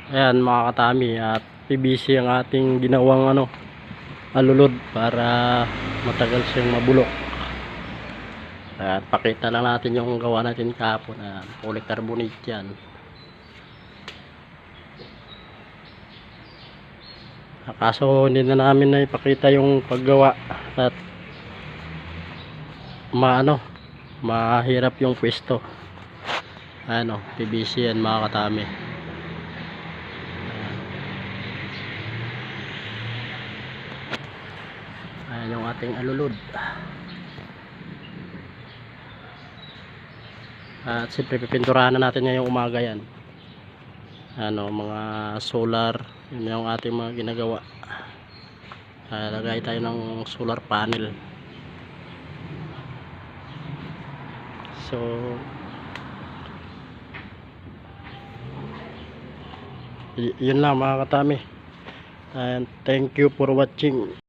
Ayan mga katami, at PVC ang ating ginawang alulod para matagal siyang mabulok. At pakita lang natin yung gawa natin kahapon. Polycarbonate yan. Kaso hindi na namin na ipakita yung paggawa at mahirap yung pwesto. PVC yan mga katami. Ayan yung ating alulod. At siyempre pipinturahan na natin ngayong umaga yan. Mga solar, yun yung ating mga ginagawa. Lagay tayo ng solar panel. So yun lang mga katami, and thank you for watching.